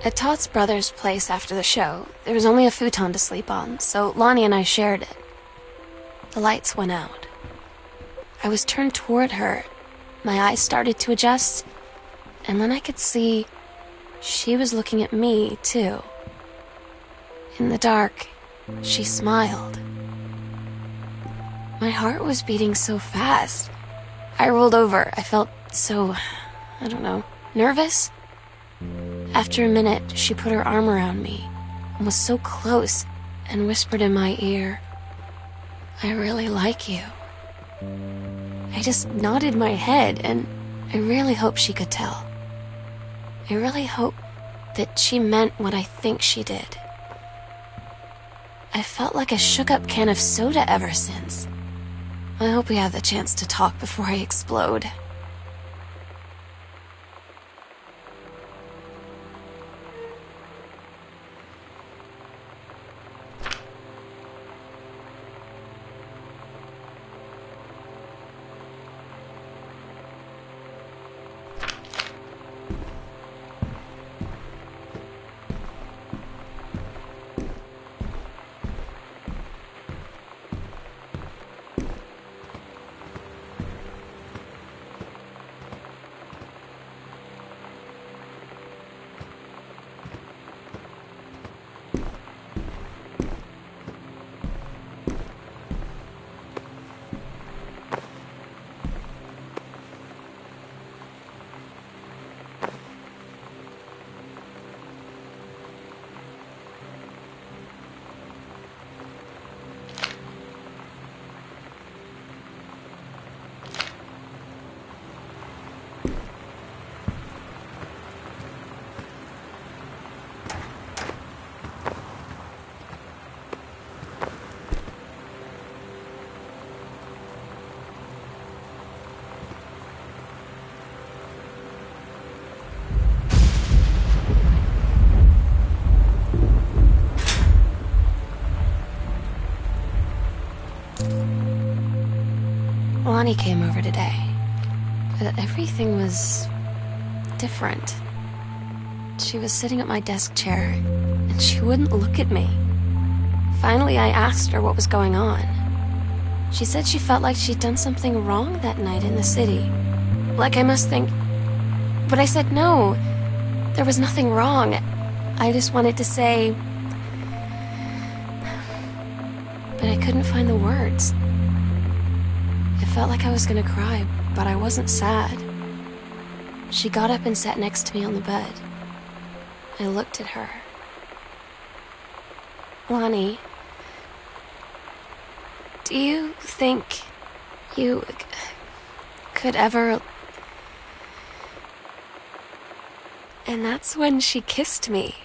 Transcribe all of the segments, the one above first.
At Todd's brother's place after the show, there was only a futon to sleep on, so Lonnie and I shared it. The lights went out. I was turned toward her. My eyes started to adjust, and then I could see she was looking at me, too. In the dark, she smiled. My heart was beating so fast. I rolled over. I felt so, nervous. After a minute, she put her arm around me and was so close and whispered in my ear, "I really like you." I just nodded my head, and I really hope she could tell. I really hope that she meant what I think she did. I felt like a shook-up can of soda ever since. I hope we have the chance to talk before I explode. Lonnie came over today. Everything was different. She was sitting at my desk chair, and she wouldn't look at me. Finally, I asked her what was going on. She said she felt like she'd done something wrong that night in the city. Like I must think... But I said no. There was nothing wrong. I just wanted to say... But I couldn't find the words. It felt like I was gonna cry, but I wasn't sad. She got up and sat next to me on the bed. I looked at her. Lonnie, do you think you could ever... And that's when she kissed me.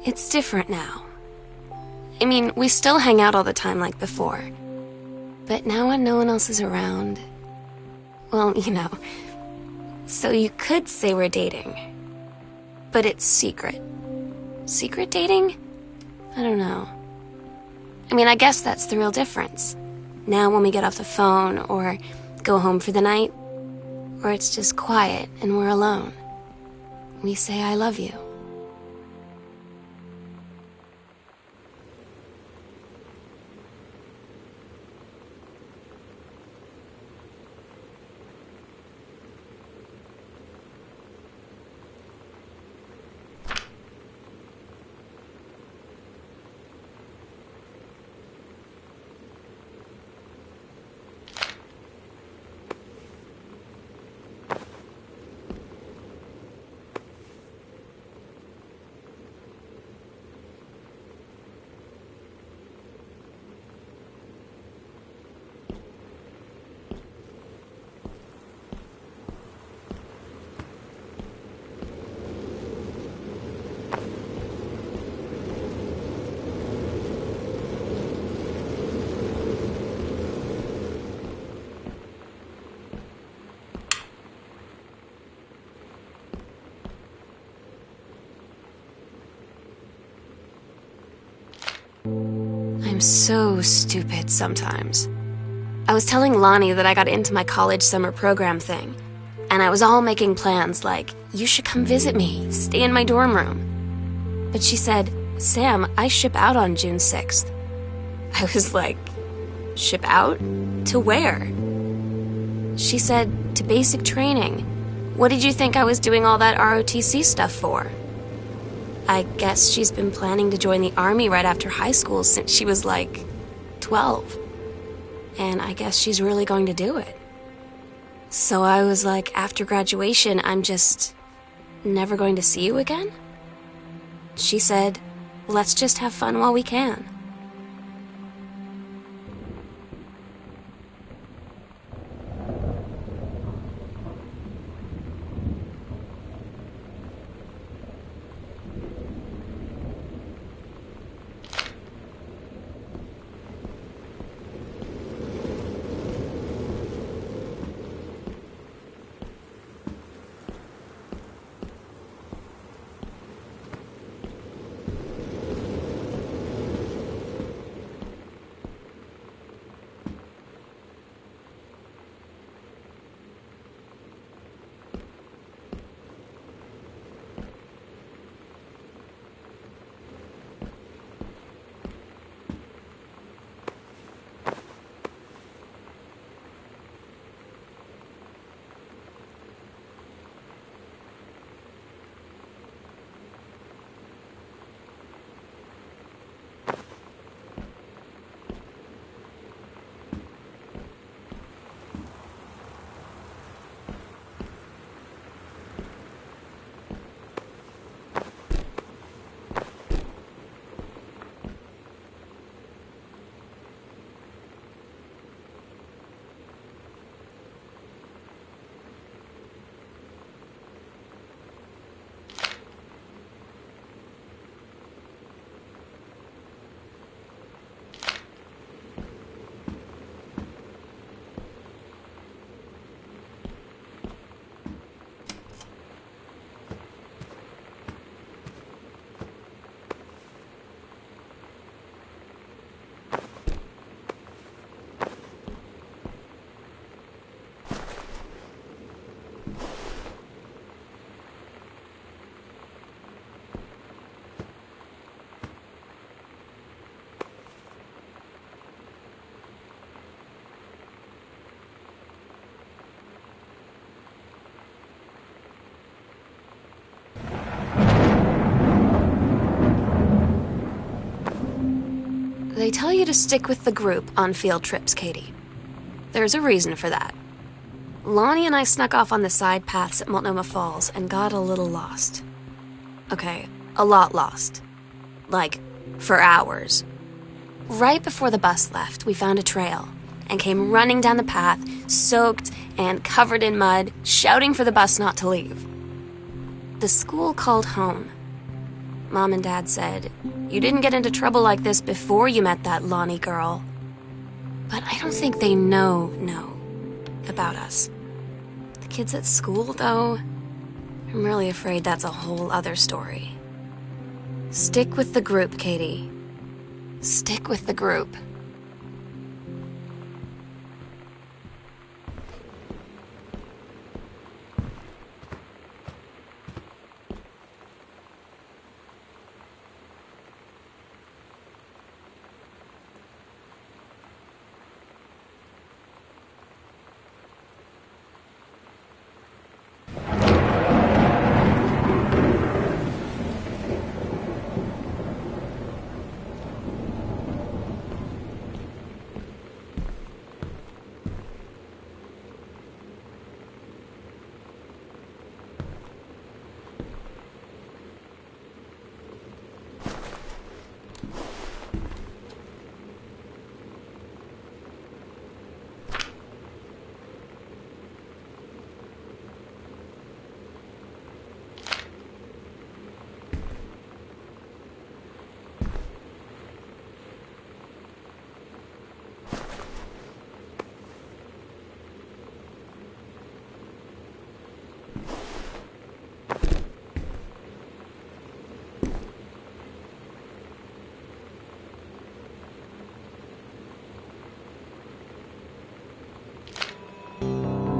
It's different now. I mean, we still hang out all the time like before. But now when no one else is around, well, so you could say we're dating. But it's secret. Secret dating? I don't know. I mean, I guess that's the real difference. Now when we get off the phone or go home for the night, or it's just quiet and we're alone, we say I love you. I'm so stupid sometimes. I was telling Lonnie that I got into my college summer program thing, and I was all making plans like, you should come visit me, stay in my dorm room. But she said, Sam, I ship out on June 6th. I was like, ship out? To where? She said, to basic training. What did you think I was doing all that ROTC stuff for? I guess she's been planning to join the army right after high school since she was like 12. And I guess she's really going to do it. So I was like, after graduation, I'm just never going to see you again? She said, let's just have fun while we can. They tell you to stick with the group on field trips, Katie. There's a reason for that. Lonnie and I snuck off on the side paths at Multnomah Falls and got a little lost. Okay, a lot lost. Like, for hours. Right before the bus left, we found a trail and came running down the path, soaked and covered in mud, shouting for the bus not to leave. The school called home. Mom and Dad said, "You didn't get into trouble like this before you met that Lonnie girl." But I don't think they know about us. The kids at school, though, I'm really afraid that's a whole other story. Stick with the group, Katie. Stick with the group.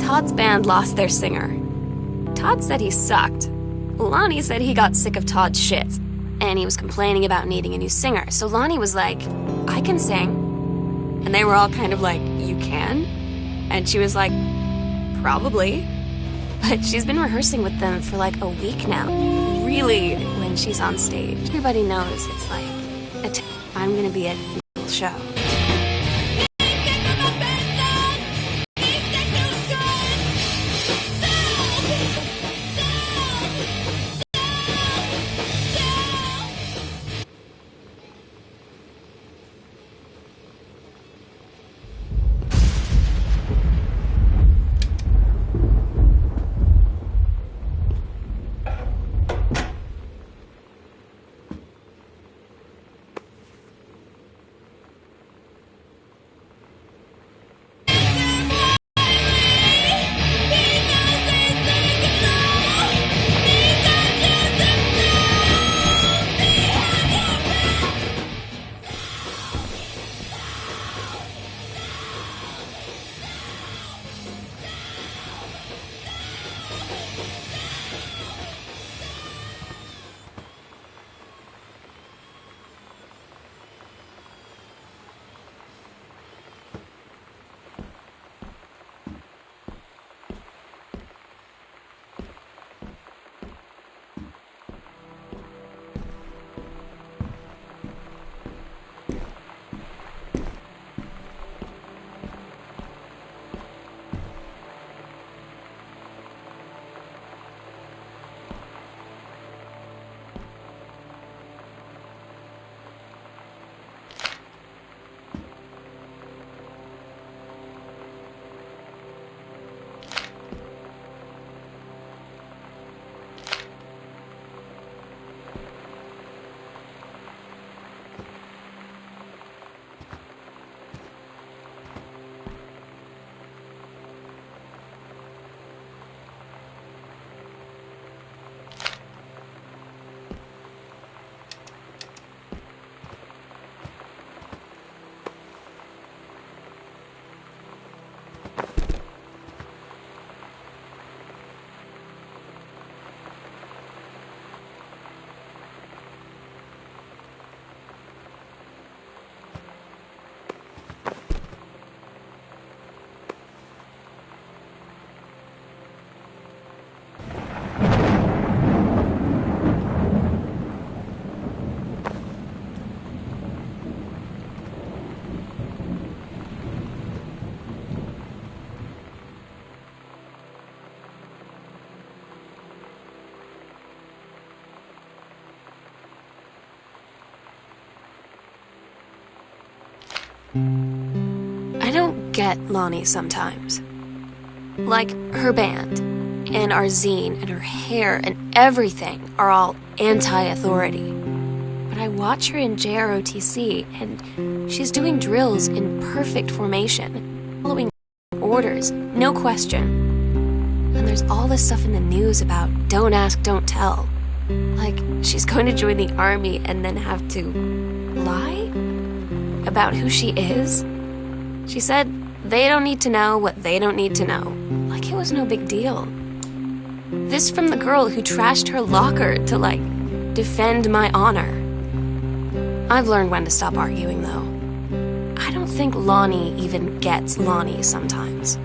Todd's band lost their singer. Todd said he sucked. Lonnie said he got sick of Todd's shit, and he was complaining about needing a new singer. So Lonnie was like, "I can sing." And they were all kind of like, "You can?" And she was like, "Probably." But she's been rehearsing with them for like a week now. Really, when she's on stage, everybody knows it's like, I'm gonna be at a show. I don't get Lonnie sometimes. Like, her band, and our zine, and her hair, and everything are all anti-authority. I watch her in JROTC, and she's doing drills in perfect formation, following orders, no question. And there's all this stuff in the news about don't ask, don't tell. Like, she's going to join the army and then have to lie about who she is. She said they don't need to know what they don't need to know. Like it was no big deal. This from the girl who trashed her locker to, like, defend my honor. I've learned when to stop arguing, though. I don't think Lonnie even gets Lonnie sometimes.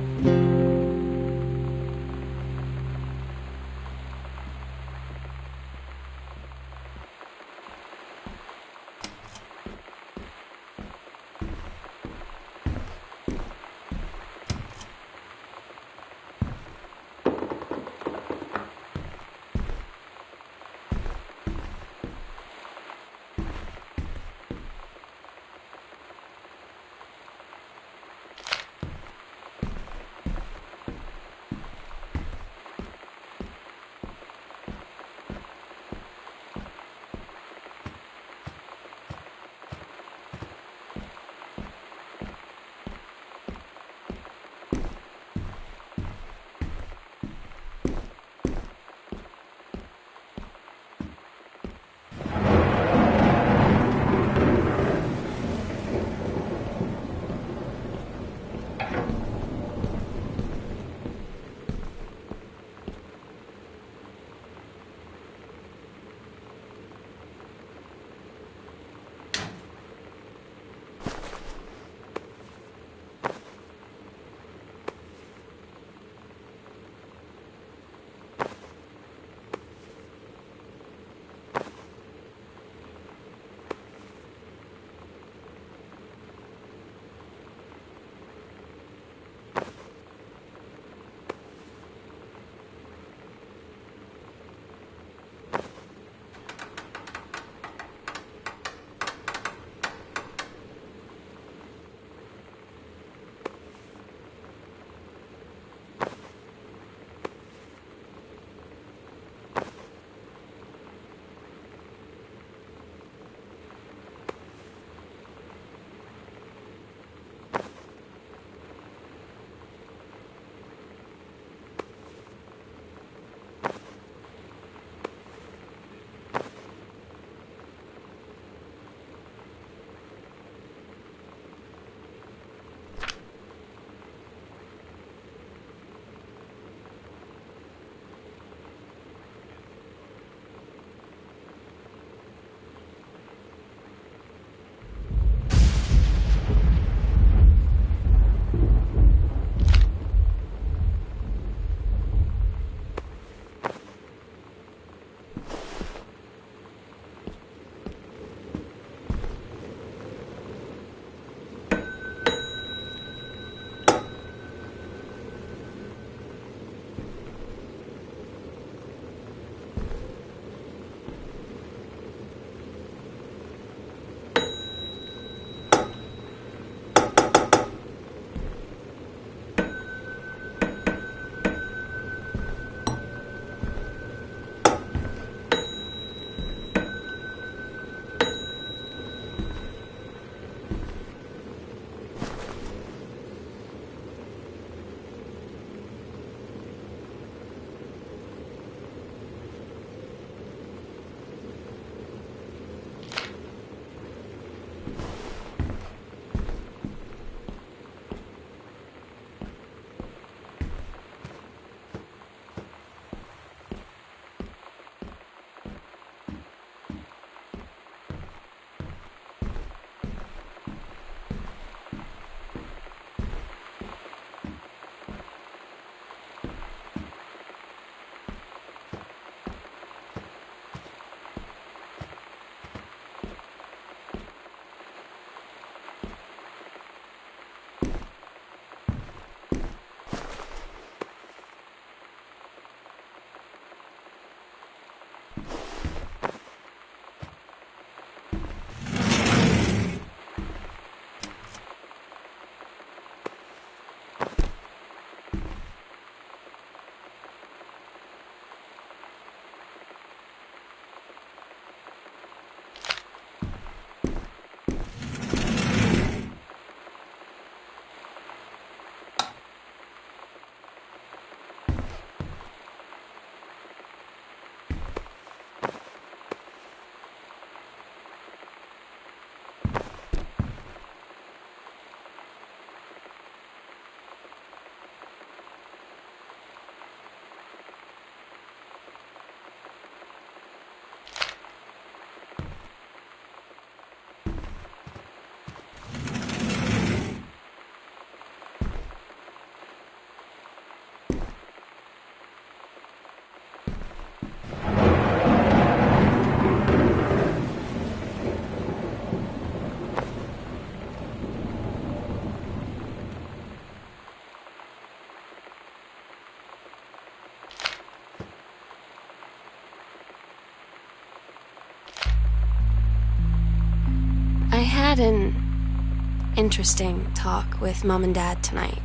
had an interesting talk with Mom and Dad tonight.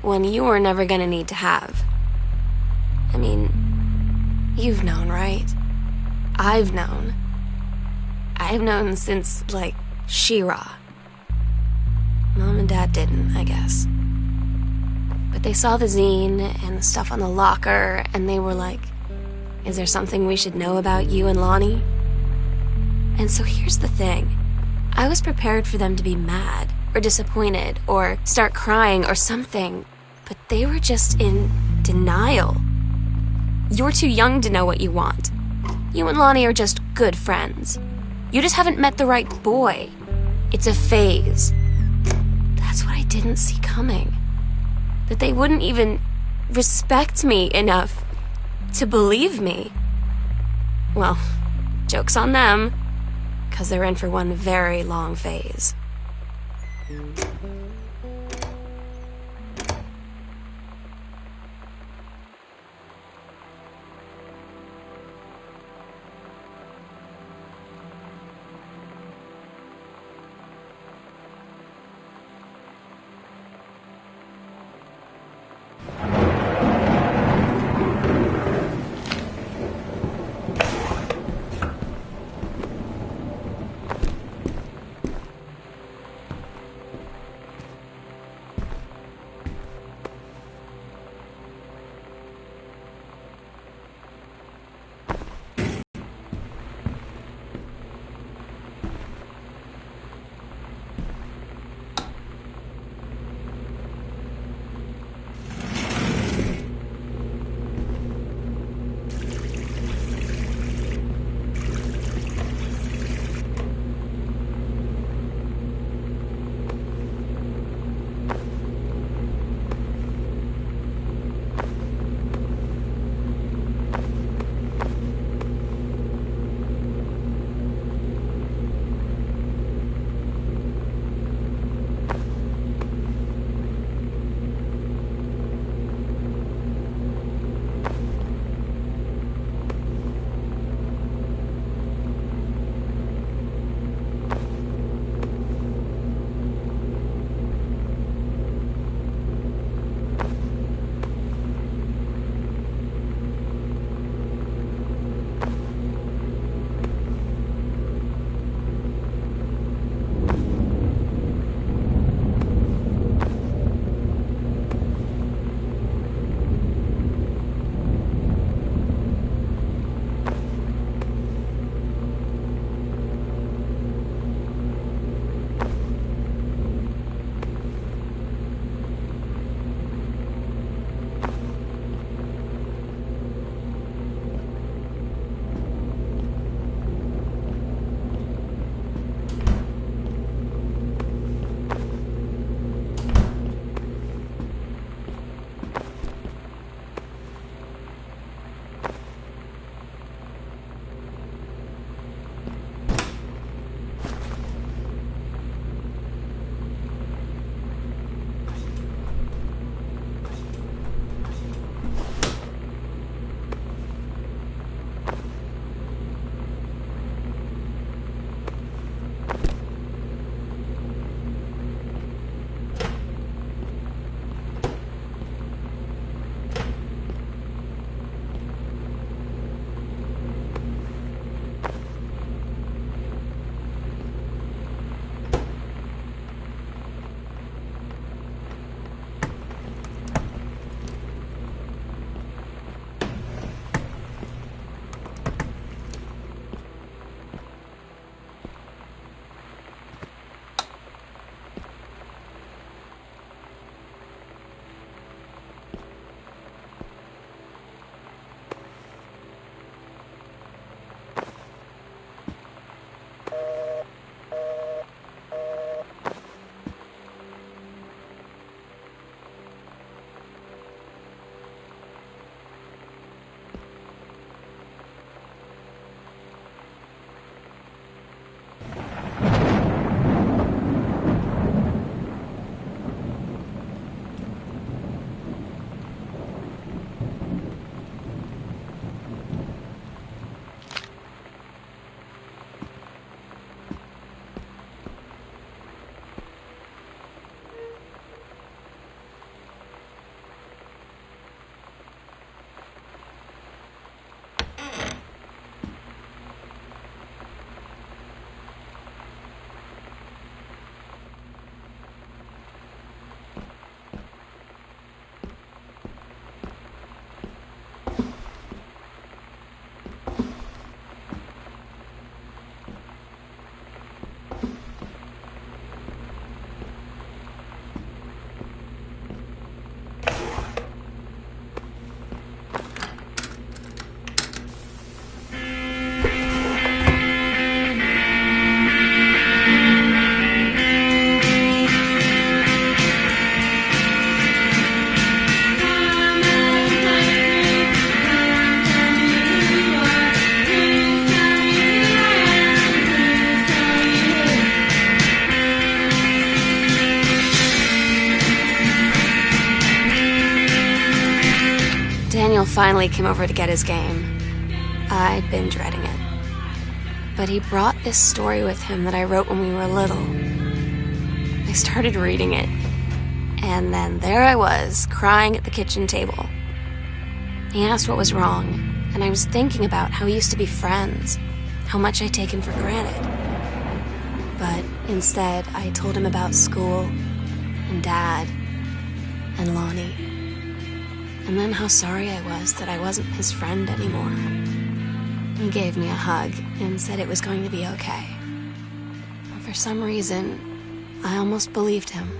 One you were never gonna need to have. I mean, you've known, right? I've known. I've known since, like, She-Ra. Mom and Dad didn't, I guess. But they saw the zine and the stuff on the locker, and they were like, is there something we should know about you and Lonnie? And so here's the thing. I was prepared for them to be mad, or disappointed, or start crying, or something. But they were just in denial. You're too young to know what you want. You and Lonnie are just good friends. You just haven't met the right boy. It's a phase. That's what I didn't see coming. That they wouldn't even respect me enough to believe me. Well, joke's on them, 'cause they're in for one very long phase. finally came over to get his game. I'd been dreading it. But he brought this story with him that I wrote when we were little. I started reading it, and then there I was, crying at the kitchen table. He asked what was wrong, and I was thinking about how we used to be friends, how much I'd taken for granted. But instead, I told him about school, and Dad, and Lonnie, and then how sorry I was that I wasn't his friend anymore. He gave me a hug and said it was going to be okay. For some reason, I almost believed him.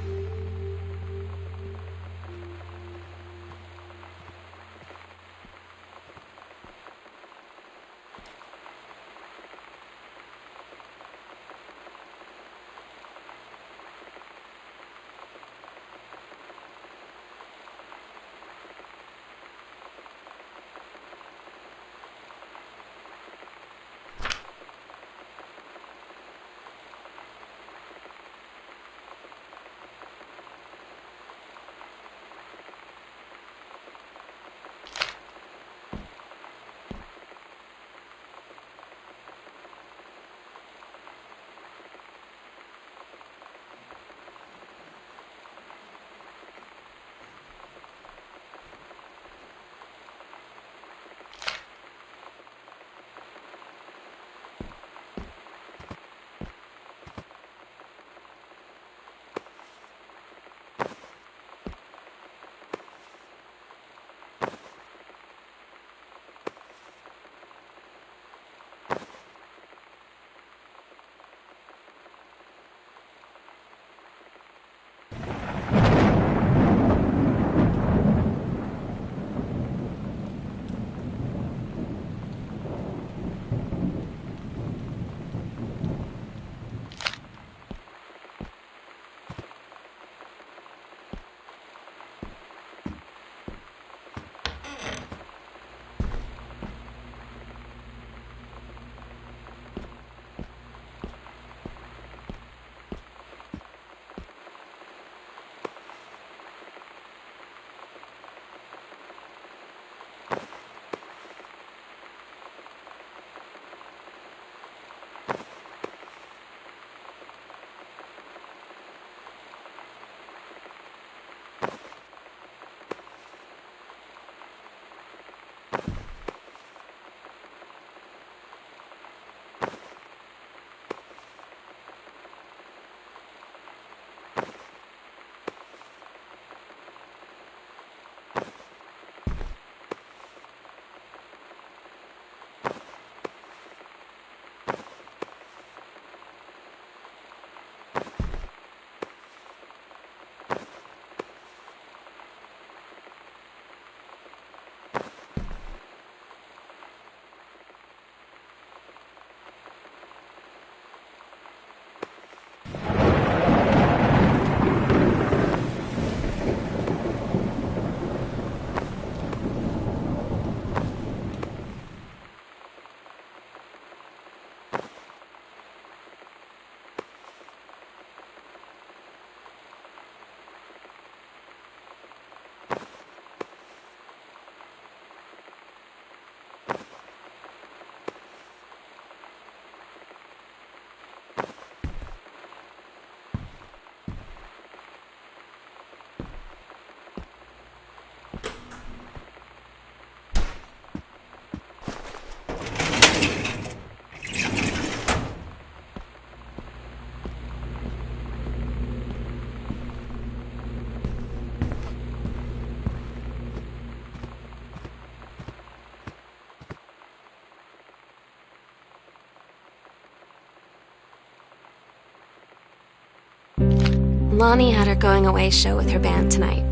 Lonnie had her going-away show with her band tonight.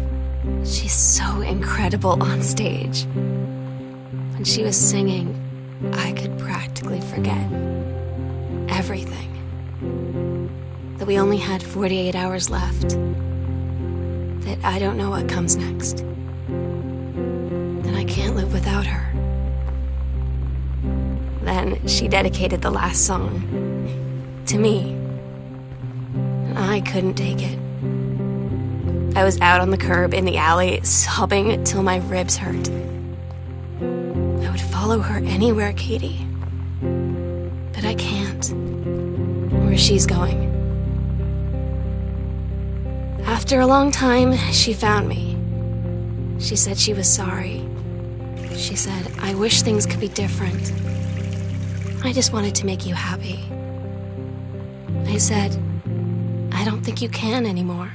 She's so incredible on stage. When she was singing, I could practically forget everything. That we only had 48 hours left. That I don't know what comes next. That I can't live without her. Then she dedicated the last song to me. And I couldn't take it. I was out on the curb in the alley, sobbing till my ribs hurt. follow her anywhere, Katie. But I can't. Where she's going. After a long time, she found me. She said she was sorry. She said, I wish things could be different. I just wanted to make you happy. I said, I don't think you can anymore.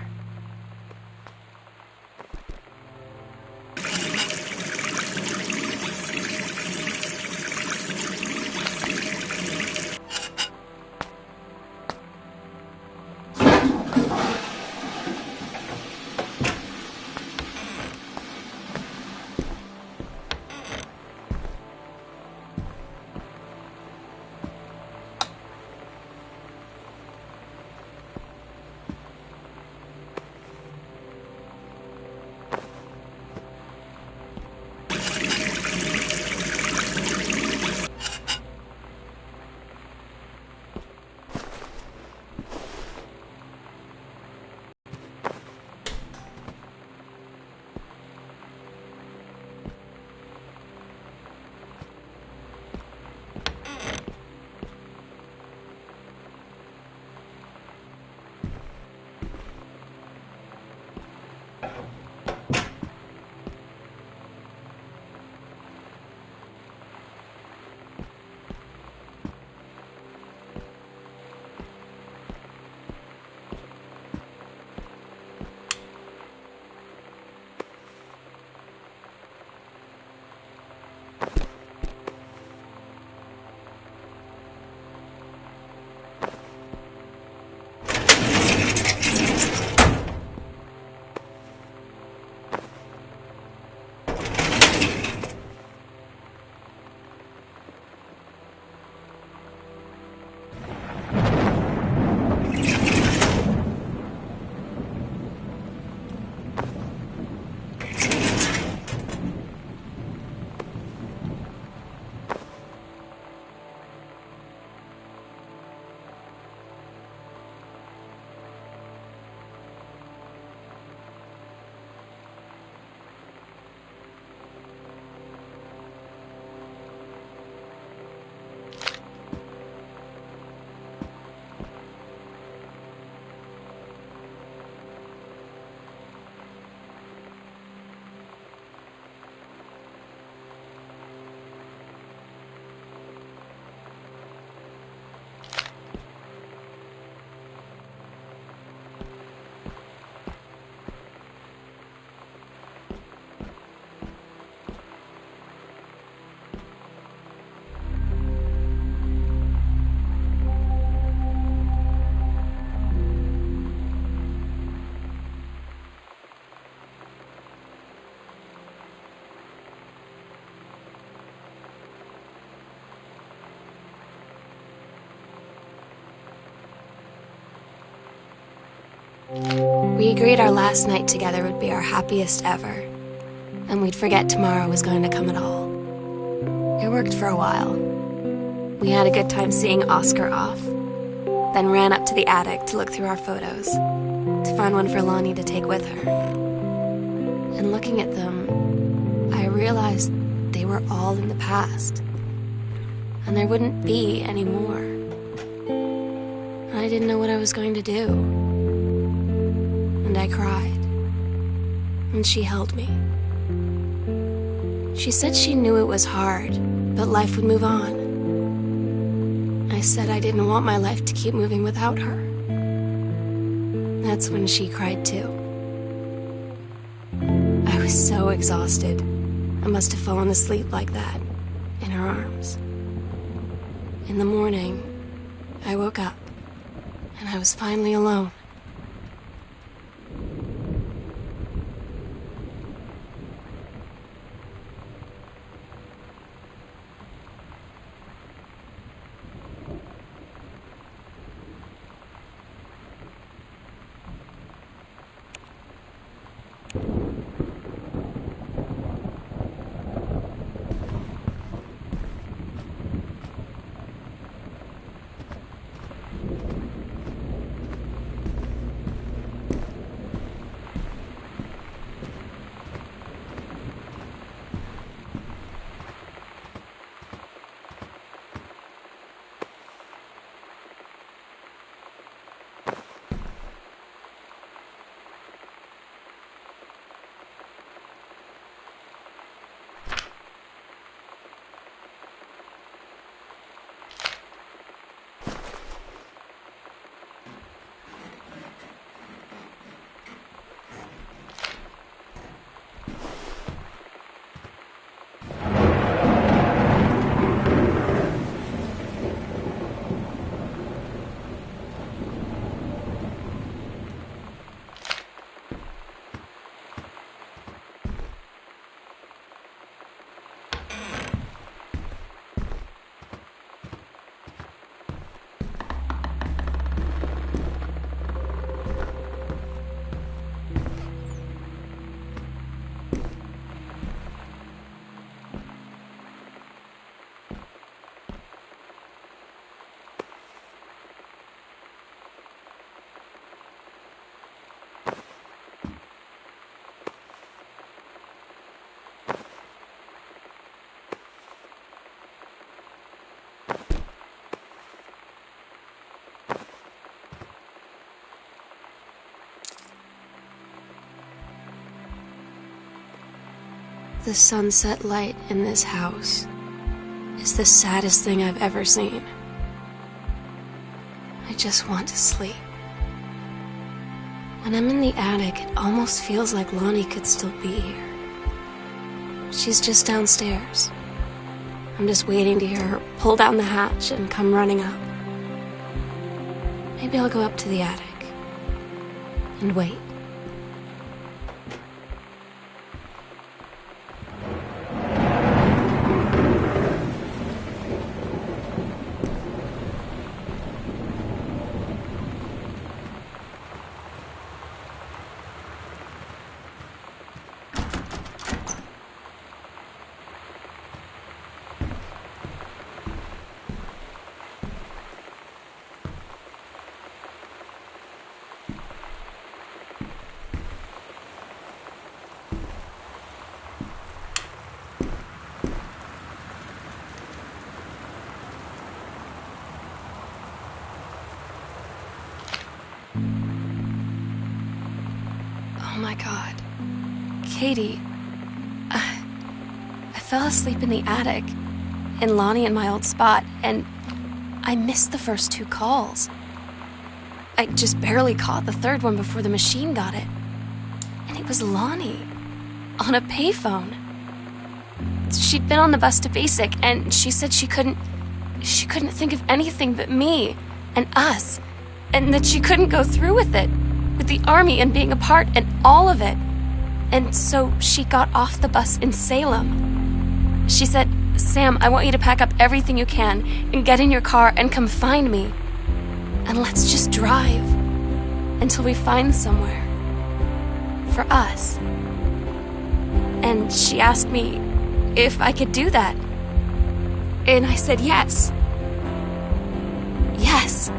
We agreed our last night together would be our happiest ever, and we'd forget tomorrow was going to come at all. It worked for a while. We had a good time seeing Oscar off, then ran up to the attic to look through our photos, to find one for Lonnie to take with her. And looking at them, I realized they were all in the past, and there wouldn't be any more. And I didn't know what I was going to do. And I cried, and she held me. She said she knew it was hard, but life would move on. I said I didn't want my life to keep moving without her. That's when she cried too. I was so exhausted. I must have fallen asleep like that, in her arms. In the morning, I woke up, and I was finally alone. The sunset light in this house is the saddest thing I've ever seen. I just want to sleep. When I'm in the attic, it almost feels like Lonnie could still be here. She's just downstairs. I'm just waiting to hear her pull down the hatch and come running up. Maybe I'll go up to the attic and wait. Oh my God. Katie, I fell asleep in the attic, in Lonnie and my old spot, and I missed the first 2 calls. I just barely caught the third one before the machine got it. And it was Lonnie, on a payphone. She'd been on the bus to Basic, and she said she couldn't think of anything but me and us, and that she couldn't go through with it. With the army and being apart and all of it. And so she got off the bus in Salem. She said, "Sam, I want you to pack up everything you can and get in your car and come find me. And let's just drive until we find somewhere for us." And she asked me if I could do that. And I said yes. Yes.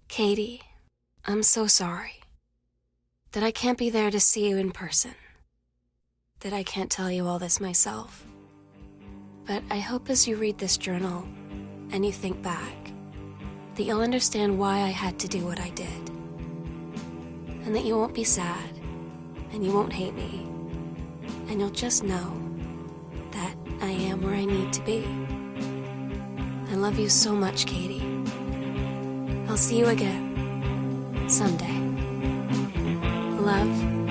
Katie, I'm so sorry that I can't be there to see you in person, that I can't tell you all this myself. But I hope as you read this journal and you think back, that you'll understand why I had to do what I did, and that you won't be sad, and you won't hate me, and you'll just know that I am where I need to be. I love you so much, Katie. I'll see you again someday. Love.